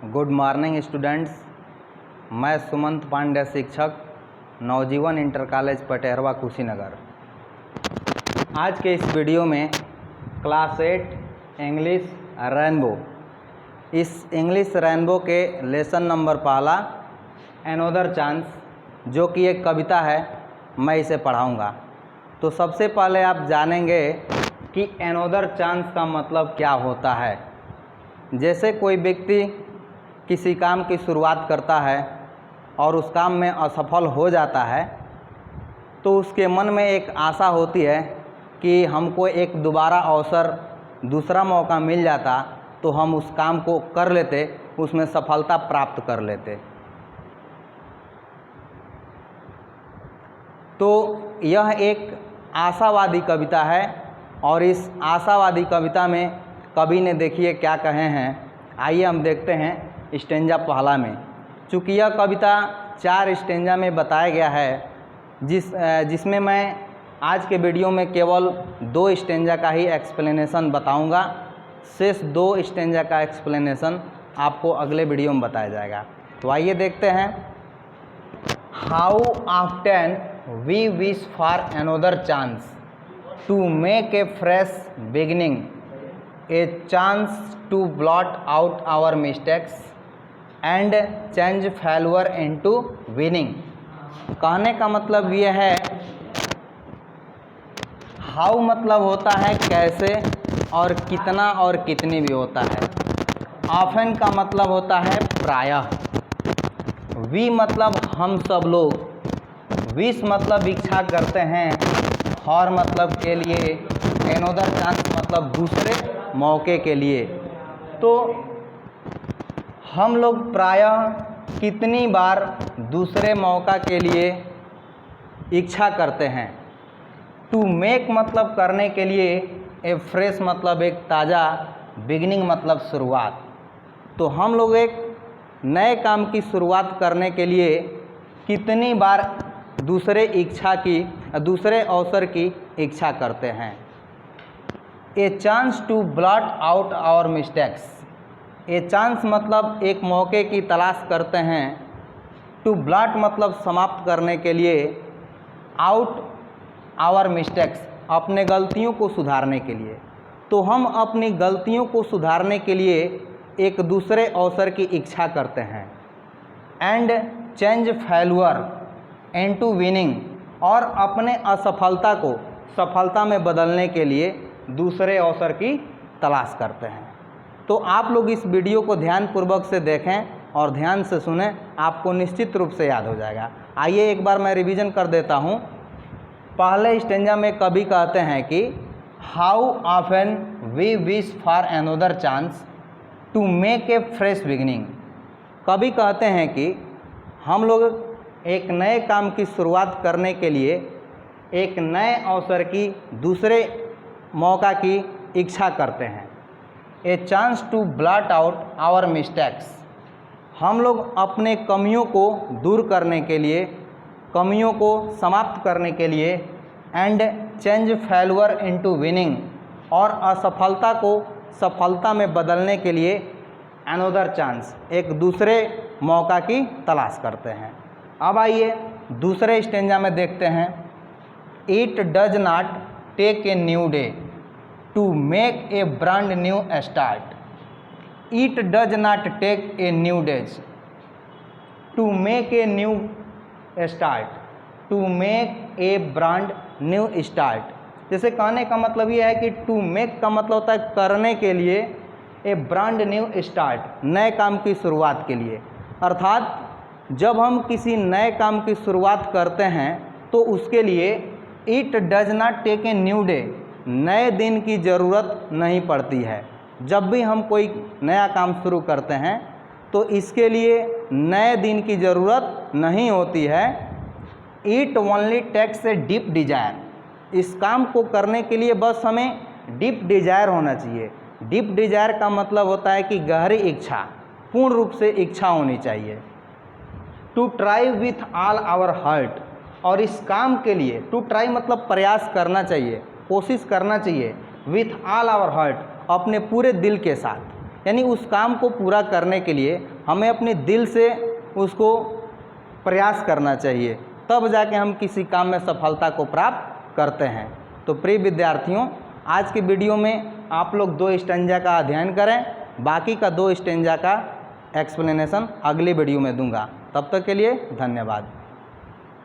Good morning students. मैं सुमंत पांडे, शिक्षक, नवजीवन inter college Paterwa, Kushinagar. आज के इस वीडियो में क्लास 8 इंग्लिश रेनबो, इस इंग्लिश रेनबो के लेसन नंबर पहला एनोदर चांस, जो कि एक कविता है, मैं इसे पढ़ाऊँगा। तो सबसे पहले आप जानेंगे कि एनोदर चांस का मतलब क्या होता है। जैसे कोई व्यक्ति किसी काम की शुरुआत करता है और उस काम में असफल हो जाता है, तो उसके मन में एक आशा होती है कि हमको एक दोबारा अवसर, दूसरा मौका मिल जाता तो हम उस काम को कर लेते, उसमें सफलता प्राप्त कर लेते। तो यह एक आशावादी कविता है और इस आशावादी कविता में कवि ने देखिए क्या कहे हैं। आइए हम देखते हैं स्टेंजा पहला में। चूँकि यह कविता 4 स्टेंजा में बताया गया है, जिसमें मैं आज के वीडियो में केवल 2 स्टेंजा का ही एक्सप्लेनेशन बताऊंगा। शेष 2 स्टेंजा का एक्सप्लेनेशन आपको अगले वीडियो में बताया जाएगा। तो आइए देखते हैं। How often we wish for another chance to make a fresh beginning, a chance to blot out our mistakes and change failure into winning. कहने का मतलब ये है, हाउ मतलब होता है कैसे, और कितना और कितनी भी होता है। ऑफन का मतलब होता है प्रायः। वी मतलब हम सब लोग। विश मतलब इच्छा करते हैं। फॉर मतलब के लिए। एनोदर चांस मतलब दूसरे मौके के लिए। तो हम लोग प्रायः कितनी बार दूसरे मौका के लिए इच्छा करते हैं। टू मेक मतलब करने के लिए। ए फ्रेश मतलब एक ताज़ा। बिगिनिंग मतलब शुरुआत। तो हम लोग एक नए काम की शुरुआत करने के लिए कितनी बार दूसरे अवसर की इच्छा करते हैं। A chance to blot out our mistakes. A chance मतलब एक मौके की तलाश करते हैं। टू ब्लॉट मतलब समाप्त करने के लिए। आउट आवर मिस्टेक्स अपने गलतियों को सुधारने के लिए। तो हम अपनी गलतियों को सुधारने के लिए एक दूसरे अवसर की इच्छा करते हैं। And change failure into winning, और अपने असफलता को सफलता में बदलने के लिए दूसरे अवसर की तलाश करते हैं। तो आप लोग इस वीडियो को ध्यानपूर्वक से देखें और ध्यान से सुनें, आपको निश्चित रूप से याद हो जाएगा। आइए एक बार मैं रिवीजन कर देता हूँ। पहले स्टेंजा में कवि कहते हैं कि how often we wish for another chance to make a fresh beginning. कवि कहते हैं कि हम लोग एक नए काम की शुरुआत करने के लिए एक नए अवसर की, दूसरे मौका की इच्छा करते हैं। A chance to blot out our mistakes. हम लोग अपने कमियों को दूर करने के लिए, कमियों को समाप्त करने के लिए। And change failure into winning, और असफलता को सफलता में बदलने के लिए अनदर चांस, एक दूसरे मौका की तलाश करते हैं। अब आइए दूसरे स्टेंजा में देखते हैं। It does not take a new day to make a brand new start. It does not take a new days to make a new start, to make a brand new start. जैसे कहने का मतलब ये है कि to make का मतलब होता है करने के लिए, ए ब्रांड न्यू स्टार्ट, नए काम की शुरुआत के लिए। अर्थात जब हम किसी नए काम की शुरुआत करते हैं तो उसके लिए it does not take a new day, नए दिन की ज़रूरत नहीं पड़ती है। जब भी हम कोई नया काम शुरू करते हैं तो इसके लिए नए दिन की ज़रूरत नहीं होती है। It only takes a deep desire. इस काम को करने के लिए बस हमें डीप डिजायर होना चाहिए। डीप डिजायर का मतलब होता है कि गहरी इच्छा, पूर्ण रूप से इच्छा होनी चाहिए। To try with all our heart, और इस काम के लिए टू ट्राई मतलब प्रयास करना चाहिए, कोशिश करना चाहिए। विथ ऑल आवर हार्ट, अपने पूरे दिल के साथ। यानी उस काम को पूरा करने के लिए हमें अपने दिल से उसको प्रयास करना चाहिए, तब जाके हम किसी काम में सफलता को प्राप्त करते हैं। तो प्रिय विद्यार्थियों, आज के वीडियो में आप लोग 2 स्टैंजा का अध्ययन करें, बाकी का 2 स्टैंजा का एक्सप्लेनेशन अगले वीडियो में दूंगा। तब तक के लिए धन्यवाद।